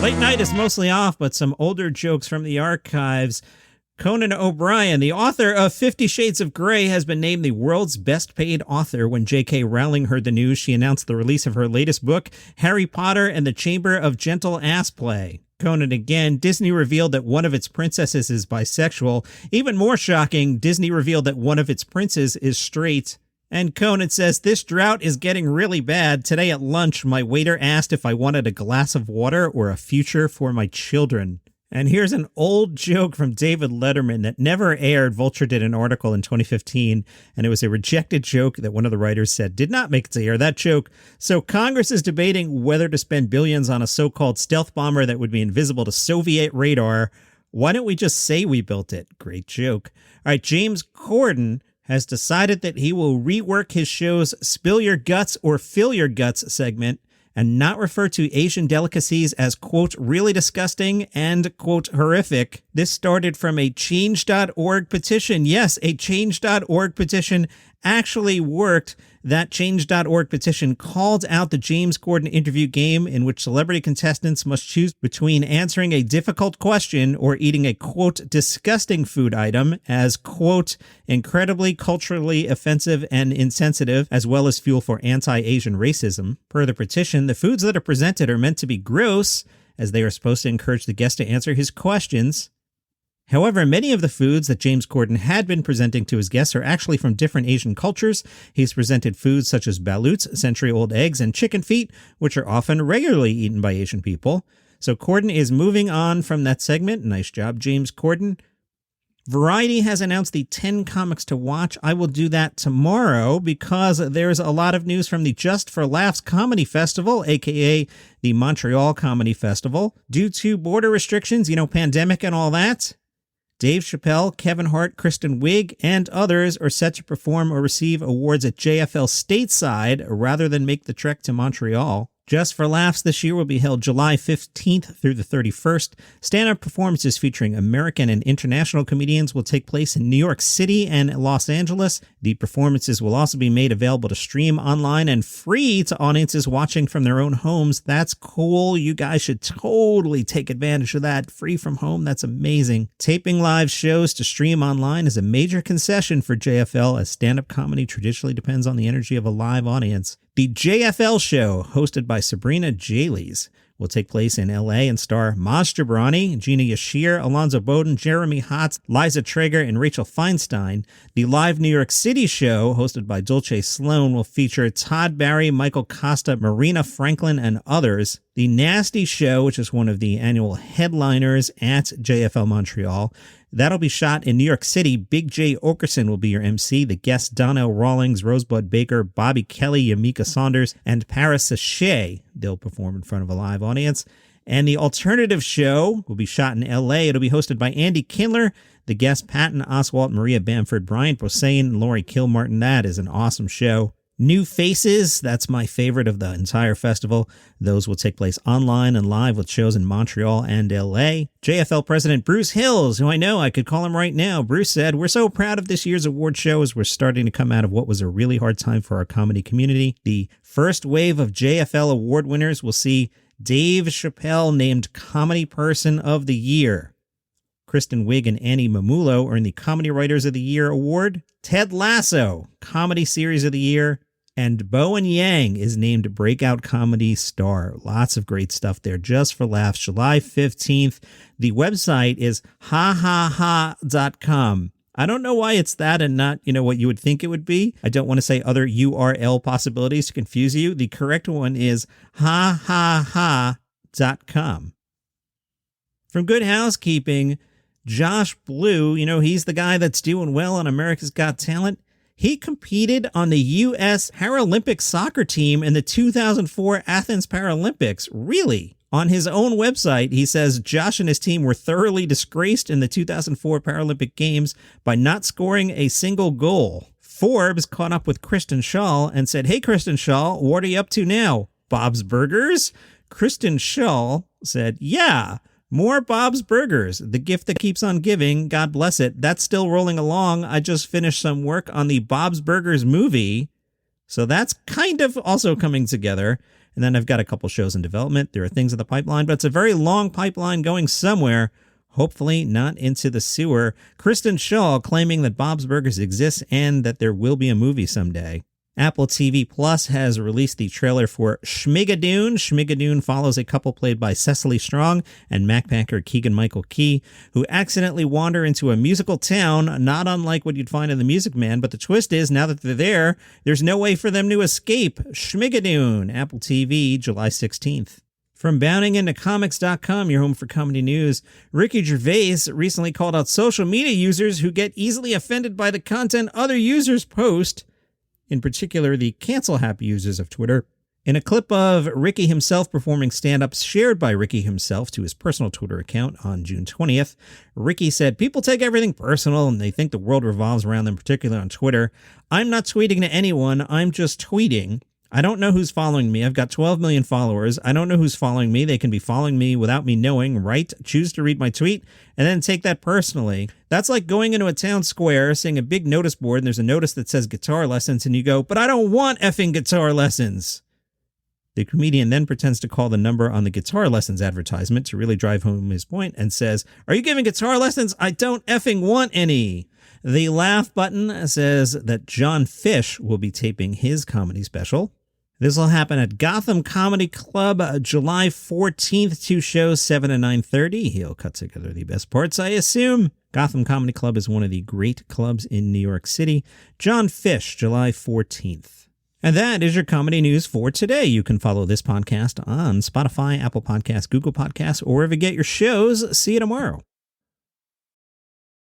Late night is mostly off, but some older jokes from the archives. Conan O'Brien, the author of 50 Shades of Grey, has been named the world's best paid author. When J.K. Rowling heard the news, she announced the release of her latest book, Harry Potter and the Chamber of Gentle Assplay. Conan again, Disney revealed that one of its princesses is bisexual. Even more shocking, Disney revealed that one of its princes is straight. And Conan says, this drought is getting really bad. Today at lunch, my waiter asked if I wanted a glass of water or a future for my children. And here's an old joke from David Letterman that never aired. Vulture did an article in 2015, and it was a rejected joke that one of the writers said did not make it to air. That joke. So Congress is debating whether to spend billions on a so-called stealth bomber that would be invisible to Soviet radar. Why don't we just say we built it? Great joke. All right, James Corden has decided that he will rework his show's Spill Your Guts or Fill Your Guts segment and not refer to Asian delicacies as, quote, really disgusting and, quote, horrific. This started from a change.org petition. Yes, a change.org petition actually worked. That change.org petition called out the James Corden interview game in which celebrity contestants must choose between answering a difficult question or eating a, quote, disgusting food item as, quote, incredibly culturally offensive and insensitive, as well as fuel for anti-Asian racism. Per the petition, the foods that are presented are meant to be gross, as they are supposed to encourage the guest to answer his questions. However, many of the foods that James Corden had been presenting to his guests are actually from different Asian cultures. He's presented foods such as ballots, century-old eggs, and chicken feet, which are often regularly eaten by Asian people. So Corden is moving on from that segment. Nice job, James Corden. Variety has announced the 10 comics to watch. I will do that tomorrow because there's a lot of news from the Just for Laughs Comedy Festival, aka the Montreal Comedy Festival. Due to border restrictions, pandemic and all that, Dave Chappelle, Kevin Hart, Kristen Wiig, and others are set to perform or receive awards at JFL stateside rather than make the trek to Montreal. Just for Laughs this year will be held July 15th through the 31st. Stand-up performances featuring American and international comedians will take place in New York City and Los Angeles. The performances will also be made available to stream online and free to audiences watching from their own homes. That's cool. You guys should totally take advantage of that. Free from home. That's amazing. Taping live shows to stream online is a major concession for JFL, as stand-up comedy traditionally depends on the energy of a live audience. The JFL show, hosted by Sabrina Jaylees, will take place in L.A. and star Maz Jobrani, Gina Yashir, Alonzo Bowden, Jeremy Hotz, Liza Traeger, and Rachel Feinstein. The live New York City show, hosted by Dulce Sloan, will feature Todd Barry, Michael Costa, Marina Franklin, and others. The Nasty Show, which is one of the annual headliners at JFL Montreal, that'll be shot in New York City. Big J. Oakerson will be your MC. The guests Donnell Rawlings, Rosebud Baker, Bobby Kelly, Yamika Saunders, and Paris Sachet. They'll perform in front of a live audience. And the Alternative Show will be shot in L.A. It'll be hosted by Andy Kindler. The guests Patton, Oswalt, Maria Bamford, Brian Posehn, and Lori Kilmartin. That is an awesome show. New Faces, that's my favorite of the entire festival. Those will take place online and live with shows in Montreal and LA. JFL President Bruce Hills, who I know I could call him right now, Bruce said, "We're so proud of this year's award show as we're starting to come out of what was a really hard time for our comedy community. The first wave of JFL award winners will see Dave Chappelle named Comedy Person of the Year. Kristen Wiig and Annie Mamulo earned the Comedy Writers of the Year award. Ted Lasso, Comedy Series of the Year. And Bowen Yang is named Breakout Comedy Star." Lots of great stuff there. Just for Laughs, July 15th. The website is hahaha.com. I don't know why it's that and not, what you would think it would be. I don't want to say other URL possibilities to confuse you. The correct one is hahaha.com. From Good Housekeeping, Josh Blue, he's the guy that's doing well on America's Got Talent. He competed on the U.S. Paralympic soccer team in the 2004 Athens Paralympics. Really? On his own website, he says Josh and his team were thoroughly disgraced in the 2004 Paralympic Games by not scoring a single goal. Forbes caught up with Kristen Schaal and said, "Hey, Kristen Schaal, what are you up to now? Bob's Burgers?" Kristen Schaal said, "Yeah. More Bob's Burgers, the gift that keeps on giving, God bless it. That's still rolling along. I just finished some work on the Bob's Burgers movie, so that's kind of also coming together." And then I've got a couple shows in development. There are things in the pipeline, but it's a very long pipeline going somewhere. Hopefully not into the sewer. Kristen Schaal claiming that Bob's Burgers exists and that there will be a movie someday. Apple TV Plus has released the trailer for Schmigadoon. Schmigadoon follows a couple played by Cecily Strong and Macpacker Keegan-Michael Key, who accidentally wander into a musical town, not unlike what you'd find in The Music Man, but the twist is, now that they're there, there's no way for them to escape. Schmigadoon, Apple TV, July 16th. From boundingintocomics.com, your home for comedy news, Ricky Gervais recently called out social media users who get easily offended by the content other users post, in particular the cancel happy users of Twitter. In a clip of Ricky himself performing stand-ups shared by Ricky himself to his personal Twitter account on June 20th, Ricky said, "People take everything personal and they think the world revolves around them, particularly on Twitter. I'm not tweeting to anyone, I'm just tweeting. I don't know who's following me. I've got 12 million followers. I don't know who's following me. They can be following me without me knowing, right? Choose to read my tweet and then take that personally. That's like going into a town square, seeing a big notice board, and there's a notice that says guitar lessons, and you go, but I don't want effing guitar lessons." The comedian then pretends to call the number on the guitar lessons advertisement to really drive home his point and says, "Are you giving guitar lessons? I don't effing want any." The laugh button says that John Fisch will be taping his comedy special. This will happen at Gotham Comedy Club, July 14th, 2 shows, 7 and 9:30. He'll cut together the best parts, I assume. Gotham Comedy Club is one of the great clubs in New York City. John Fisch, July 14th. And that is your comedy news for today. You can follow this podcast on Spotify, Apple Podcasts, Google Podcasts, or wherever you get your shows. See you tomorrow.